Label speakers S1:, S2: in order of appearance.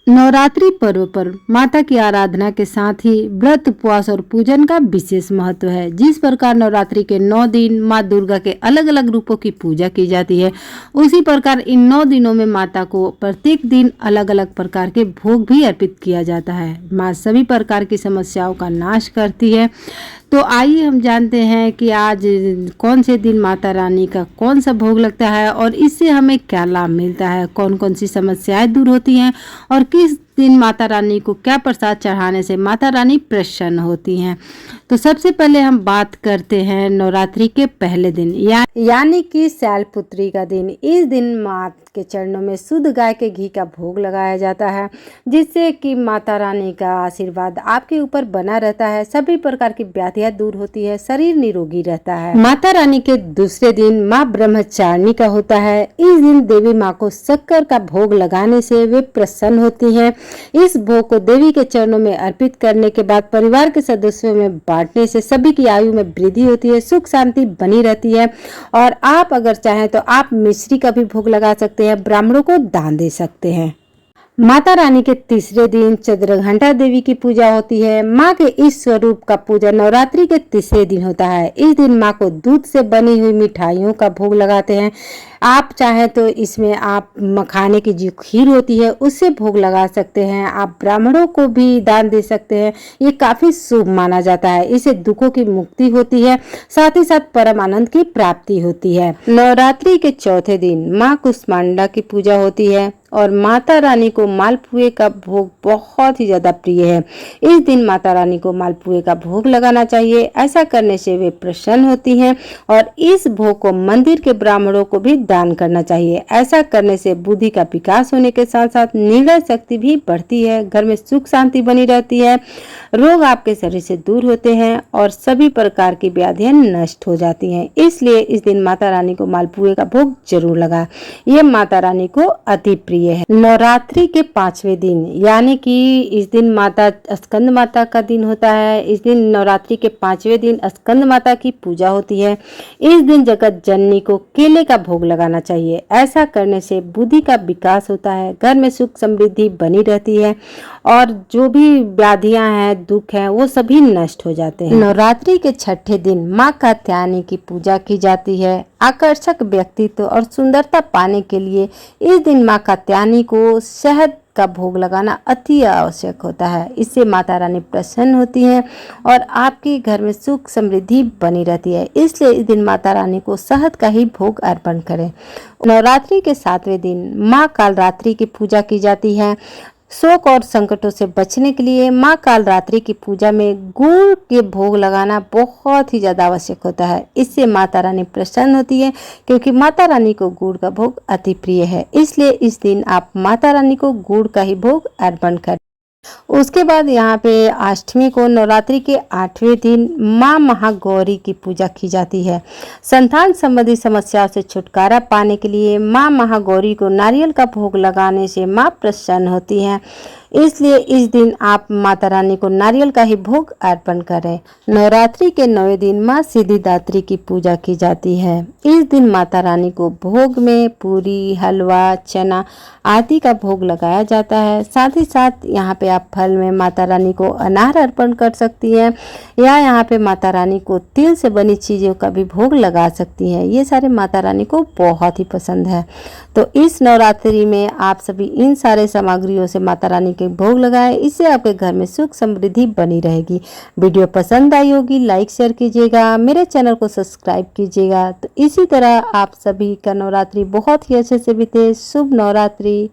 S1: नवरात्रि पर्व पर माता की आराधना के साथ ही व्रत उपवास और पूजन का विशेष महत्व है। जिस प्रकार नवरात्रि के 9 दिन माँ दुर्गा के अलग अलग रूपों की पूजा की जाती है, उसी प्रकार इन 9 दिनों में माता को प्रत्येक दिन अलग अलग प्रकार के भोग भी अर्पित किया जाता है। माँ सभी प्रकार की समस्याओं का नाश करती है। तो आइए हम जानते हैं कि आज कौन से दिन माता रानी का कौन सा भोग लगता है और इससे हमें क्या लाभ मिलता है, कौन कौन सी समस्याएं दूर होती हैं और किस दिन माता रानी को क्या प्रसाद चढ़ाने से माता रानी प्रसन्न होती हैं। तो सबसे पहले हम बात करते हैं नवरात्रि के पहले दिन यानी कि शैलपुत्री का दिन। इस दिन माँ के चरणों में शुद्ध गाय के घी का भोग लगाया जाता है, जिससे कि माता रानी का आशीर्वाद आपके ऊपर बना रहता है, सभी प्रकार की व्याधियां दूर होती है, शरीर निरोगी रहता है। माता रानी के दूसरे दिन माँ ब्रह्मचारिणी का होता है। इस दिन देवी माँ को शक्कर का भोग लगाने से वे प्रसन्न होती हैं। इस भोग को देवी के चरणों में अर्पित करने के बाद परिवार के सदस्यों में बांटने से सभी की आयु में वृद्धि होती है, सुख शांति बनी रहती है। और आप अगर चाहें तो आप मिश्री का भी भोग लगा सकते हैं, ब्राह्मणों को दान दे सकते हैं। माता रानी के तीसरे दिन चंद्रघंटा देवी की पूजा होती है। माँ के इस स्वरूप का पूजा नवरात्रि के तीसरे दिन होता है। इस दिन माँ को दूध से बनी हुई मिठाइयों का भोग लगाते हैं। आप चाहें तो इसमें आप मखाने की जो खीर होती है उससे भोग लगा सकते हैं। आप ब्राह्मणों को भी दान दे सकते हैं। ये काफी शुभ माना जाता है। इससे दुखों की मुक्ति होती है, साथ ही साथ परम आनंद की प्राप्ति होती है। नवरात्रि के चौथे दिन माँ कुष्मांडा की पूजा होती है और माता रानी को मालपुए का भोग बहुत ही ज्यादा प्रिय है। इस दिन माता रानी को मालपुए का भोग लगाना चाहिए। ऐसा करने से वे प्रसन्न होती हैं और इस भोग को मंदिर के ब्राह्मणों को भी दान करना चाहिए। ऐसा करने से बुद्धि का विकास होने के साथ साथ निर्णय शक्ति भी बढ़ती है, घर में सुख शांति बनी रहती है, रोग आपके शरीर से दूर होते हैं और सभी प्रकार की व्याधियां नष्ट हो जाती हैं। इसलिए इस दिन माता रानी को मालपुए का भोग जरूर लगा। ये माता रानी को अति प्रिय है। नवरात्रि के 5वें दिन यानी कि इस दिन माता स्कंद माता का दिन होता है। इस दिन नवरात्रि के 5वें दिन स्कंद माता की पूजा होती है। इस दिन जगत जननी को केले का भोग लगाना चाहिए। ऐसा करने से बुद्धि का विकास होता है, घर में सुख समृद्धि बनी रहती है और जो भी व्याधियां हैं, दुख है, वो सभी नष्ट हो जाते हैं। नवरात्रि के 6ठे दिन माँ कात्यायनी की पूजा की जाती है। आकर्षक व्यक्तित्व और सुंदरता पाने के लिए इस दिन माँ कात्यायनी को शहद का भोग लगाना अति आवश्यक होता है। इससे माता रानी प्रसन्न होती हैं और आपके घर में सुख समृद्धि बनी रहती है। इसलिए इस दिन माता रानी को शहद का ही भोग अर्पण करें। नवरात्रि के 7वें दिन माँ कालरात्रि की पूजा की जाती है। शोक और संकटों से बचने के लिए माँ कालरात्रि की पूजा में गुड़ के भोग लगाना बहुत ही ज्यादा आवश्यक होता है। इससे माता रानी प्रसन्न होती है, क्योंकि माता रानी को गुड़ का भोग अति प्रिय है। इसलिए इस दिन आप माता रानी को गुड़ का ही भोग अर्पण करें। उसके बाद यहाँ पे अष्टमी को नवरात्रि के 8वें दिन माँ महागौरी की पूजा की जाती है। संतान संबंधी समस्याओं से छुटकारा पाने के लिए माँ महागौरी को नारियल का भोग लगाने से माँ प्रसन्न होती हैं। इसलिए इस दिन आप माता रानी को नारियल का ही भोग अर्पण करें। नवरात्रि के 9वें दिन माँ सिद्धिदात्री की पूजा की जाती है। इस दिन माता रानी को भोग में पूरी, हलवा, चना आदि का भोग लगाया जाता है। साथ ही साथ यहाँ पे आप फल में माता रानी को अनार अर्पण कर सकती हैं या यहाँ पे माता रानी को तिल से बनी चीज़ों का भी भोग लगा सकती हैं। ये सारे माता रानी को बहुत ही पसंद है। तो इस नवरात्रि में आप सभी इन सारे सामग्रियों से माता रानी के भोग लगाएं। इससे आपके घर में सुख समृद्धि बनी रहेगी। वीडियो पसंद आई होगी, लाइक शेयर कीजिएगा, मेरे चैनल को सब्सक्राइब कीजिएगा। तो इसी तरह आप सभी का नवरात्रि बहुत ही अच्छे से बीते। शुभ नवरात्रि।